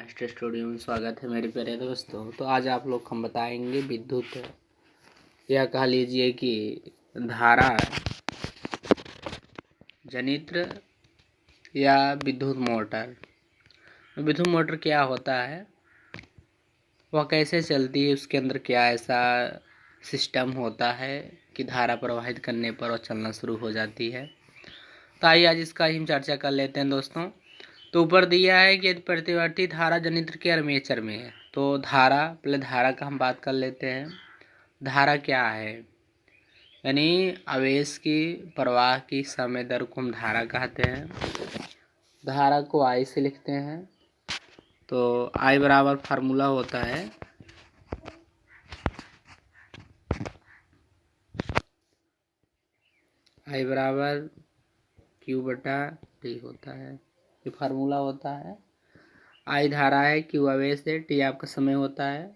Master studio में स्वागत है मेरे प्यारे दोस्तों। तो आज आप लोग हम बताएंगे विद्युत या कह लीजिए कि धारा जनित्र या विद्युत मोटर। विद्युत मोटर क्या होता है, वह कैसे चलती है, उसके अंदर क्या ऐसा सिस्टम होता है कि धारा प्रवाहित करने पर वह चलना शुरू हो जाती है। तो आइए आज इसका ही हम चर्चा कर लेते हैं दोस्तों। तो ऊपर दिया है कि यदि प्रतिवर्ती धारा जनित्र के आर्मेचर में है, तो धारा, पहले धारा का हम बात कर लेते हैं। धारा क्या है, यानी आवेश की प्रवाह की समय दर को हम धारा कहते हैं। धारा को आई से लिखते हैं, तो आई बराबर फार्मूला होता है आई बराबर क्यू बटा टी होता है। ये फार्मूला होता है। आई धारा है, क्यू आवेश है, टी आपका समय होता है।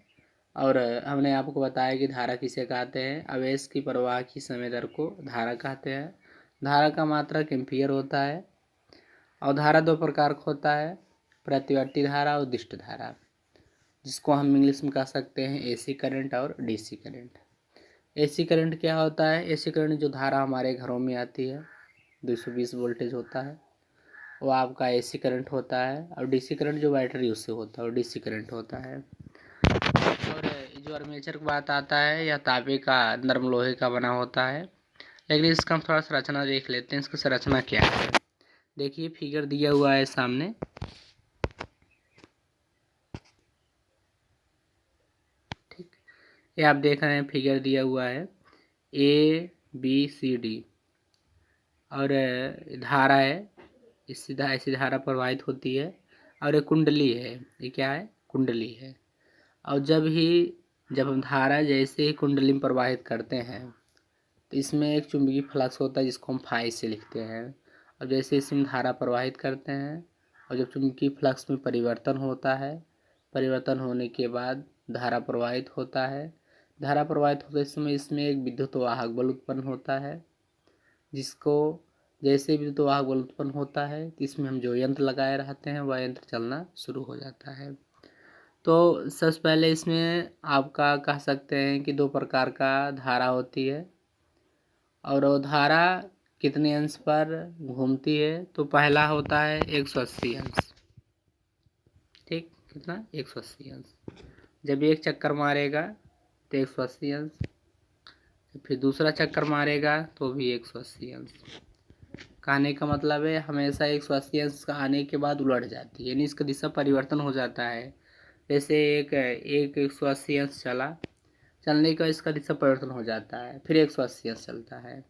और हमने आपको बताया कि धारा किसे कहते हैं, आवेश की प्रवाह की समय दर को धारा कहते हैं। धारा का मात्रक एम्पीयर होता है। और धारा दो प्रकार का होता है, प्रतिवर्ती धारा और दिष्ट धारा, जिसको हम इंग्लिश में कह सकते हैं एसी करंट और डीसी करंट। एसी करंट क्या होता है, एसी करंट जो धारा हमारे घरों में आती है 220 वोल्टेज होता है, वो आपका एसी करंट होता है। और डीसी करंट जो बैटरी उससे होता है वो डीसी करंट होता है। और जो आर्मेचर की बात आता है, यह तांबे का नरम लोहे का बना होता है। लेकिन इसका हम थोड़ा सा संरचना देख लेते हैं, इसकी संरचना क्या है। देखिए फिगर दिया हुआ है सामने, ठीक, ये आप देख रहे हैं फिगर दिया हुआ है ए बी सी डी। और धारा है, ऐसी धारा प्रवाहित होती है। और एक कुंडली है, ये क्या है, कुंडली है। और जब हम धारा जैसे ही कुंडली में प्रवाहित करते हैं, तो इसमें एक चुंबकीय फ्लक्स होता है जिसको हम फाई से लिखते हैं। और जैसे इसमें धारा प्रवाहित करते हैं और जब चुंबकीय फ्लक्स में परिवर्तन होता है, परिवर्तन होने के बाद धारा प्रवाहित होता है। धारा प्रवाहित होते समय इसमें एक विद्युत वाहक बल उत्पन्न होता है, जिसको जैसे विद्युत वाहक बल उत्पन्न होता है तो इसमें हम जो यंत्र लगाए रहते हैं वह यंत्र चलना शुरू हो जाता है। तो सबसे पहले इसमें आपका कह सकते हैं कि दो प्रकार का धारा होती है। और वो धारा कितने अंश पर घूमती है, तो पहला होता है 180 अंश, ठीक, कितना, 180 अंश। जब एक चक्कर मारेगा तो 180 अंश, फिर दूसरा चक्कर मारेगा तो भी 180 अंश। कहने का मतलब है हमेशा 180 अंश का आने के बाद उलट जाती है, यानी इसका दिशा परिवर्तन हो जाता है। जैसे एक 180 अंश चलने का इसका दिशा परिवर्तन हो जाता है, फिर 180 अंश चलता है।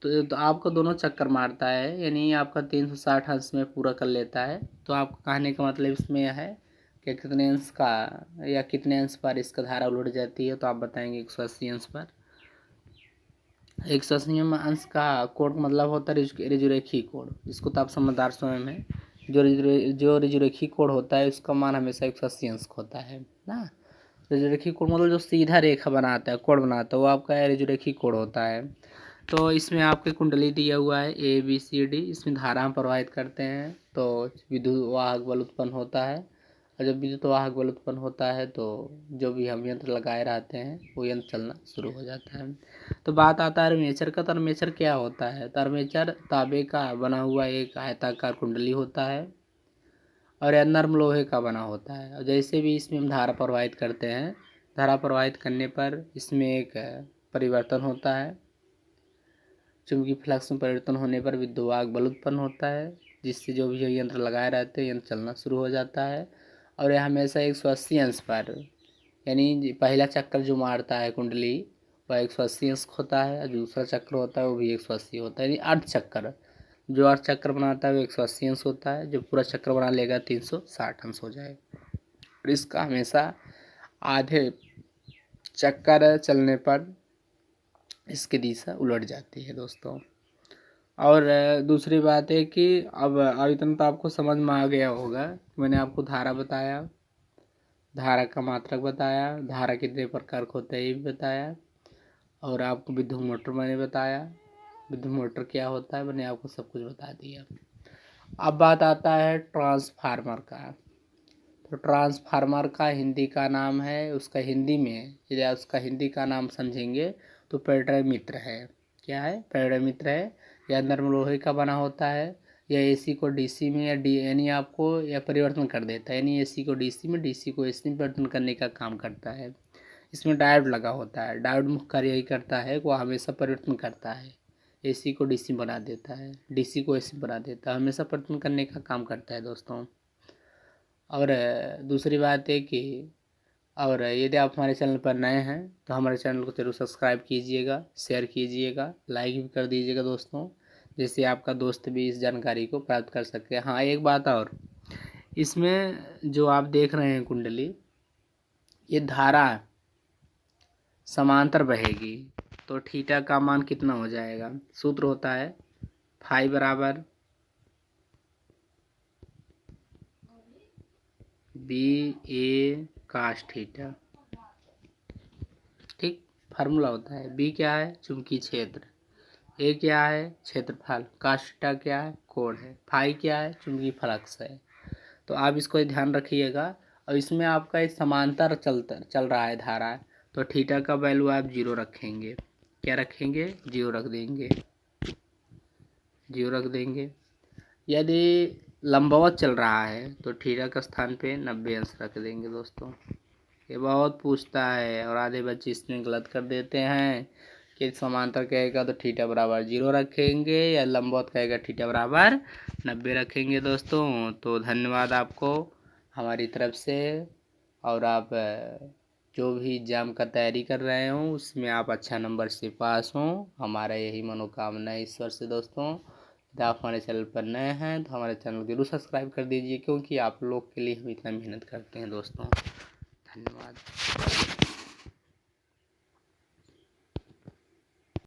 तो आपका दोनों चक्कर मारता है, यानी आपका 360 अंश में पूरा कर लेता है। तो आपका कहने का मतलब इसमें यह है कि कितने अंश का या कितने अंश पर इसका धारा उलट जाती है, तो आप बताएंगे 180 अंश पर। 180 अंश का कोण मतलब होता है रिजुरेखी कोण, जिसको तो आप समझदार समय में जो रिजुरेखी कोण होता है उसका मान हमेशा 180 अंश होता है ना। रिजुरेखी कोण मतलब जो सीधा रेखा बनाता है, कोण बनाता है, वो आपका रिजुरेखी कोण होता है। तो इसमें आपके कुंडली दिया हुआ है ए बी सी डी, इसमें धारा हम प्रवाहित करते हैं तो विद्युत वाहक बल उत्पन्न होता है। और जब विद्युत वाहक बल उत्पन्न होता है तो जो भी हम यंत्र लगाए रहते हैं वो यंत्र चलना शुरू हो जाता है। तो बात आता है आर्मेचर का। तो आर्मेचर क्या होता है, तो आर्मेचर तांबे का बना हुआ एक आयताकार कुंडली होता है और यह नर्म लोहे का बना होता है। और जैसे भी इसमें हम धारा प्रवाहित करते हैं, धारा प्रवाहित करने पर इसमें एक परिवर्तन होता है। चुंबकीय फ्लक्स में परिवर्तन होने पर विद्युत वाहक बल उत्पन्न होता है, जिससे जो भी यंत्र लगाए रहते हैं यंत्र चलना शुरू हो जाता है। और यह हमेशा 180 अंश पर, यानी पहला चक्कर जो मारता है कुंडली वह 180 अंश होता है, और दूसरा चक्र होता है वो भी 180 होता है। यानी अर्ध चक्कर, जो अर्ध चक्र बनाता है वो 180 अंश होता है, जो पूरा चक्र बना लेगा 360 अंश हो जाएगा। और इसका हमेशा आधे चक्कर चलने पर इसकी दिशा उलट जाती है दोस्तों। और दूसरी बात है कि अब इतना तो आपको समझ में आ गया होगा, मैंने आपको धारा बताया, धारा का मात्रक बताया, धारा कितने प्रकार का होता है ये भी बताया, और आपको विद्युत मोटर मैंने बताया, विद्युत मोटर क्या होता है मैंने आपको सब कुछ बता दिया। अब बात आता है ट्रांसफार्मर का। तो ट्रांसफार्मर का हिंदी का नाम है, उसका हिंदी में या उसका हिंदी का नाम समझेंगे तो पेड्रामिटर है। क्या है? पेड्रामिटर है। यह नर्म लोहे का बना होता है। यह एसी को डीसी में यानी आपको यह परिवर्तन कर देता है, यानी एसी को डीसी में, डीसी को एसी में परिवर्तन करने का काम करता है। इसमें डायोड लगा होता है। डायोड मुख्य कार्य यही करता है कि वह हमेशा परिवर्तन करता है। एसी को डीसी बना देता है, डीसी को एसी बना देता है, हमेशा परिवर्तन करने का काम करता है दोस्तों। और दूसरी बात है कि और यदि आप हमारे चैनल पर नए हैं तो हमारे चैनल को जरूर सब्सक्राइब कीजिएगा, शेयर कीजिएगा, लाइक भी कर दीजिएगा दोस्तों, जिससे आपका दोस्त भी इस जानकारी को प्राप्त कर सके। हाँ, एक बात और, इसमें जो आप देख रहे हैं कुंडली, ये धारा समांतर बहेगी तो थीटा का मान कितना हो जाएगा? सूत्र होता है फाई बराबर बी ए काश थीटा। ठीक, फार्मूला होता है। बी क्या है? चुंबकीय क्षेत्र। ए क्या है? क्षेत्रफल। काश थीटा क्या है? कोण है। फाई क्या है? चुंबकीय फ्लक्स है। तो आप इसको ध्यान रखिएगा। और इसमें आपका एक समांतर चल रहा है धारा, तो थीटा का वैल्यू आप 0 रखेंगे। क्या रखेंगे? 0 रख देंगे, 0 रख देंगे। यदि लंबवत चल रहा है तो थीटा का स्थान पे 90 अंश रख देंगे दोस्तों। ये बहुत पूछता है और आधे बच्चे इसमें गलत कर देते हैं कि समांतर कहेगा तो थीटा बराबर 0 रखेंगे, या लंबवत कहेगा थीटा बराबर 90 रखेंगे दोस्तों। तो धन्यवाद आपको हमारी तरफ से। और आप जो भी एग्ज़ाम का तैयारी कर रहे हो उसमें आप अच्छा नंबर से पास हों, हमारा यही मनोकामना है ईश्वर से दोस्तों। यदि आप हमारे चैनल पर नए हैं तो हमारे चैनल को जरूर सब्सक्राइब कर दीजिए, क्योंकि आप लोग के लिए हम इतना मेहनत करते हैं दोस्तों। धन्यवाद।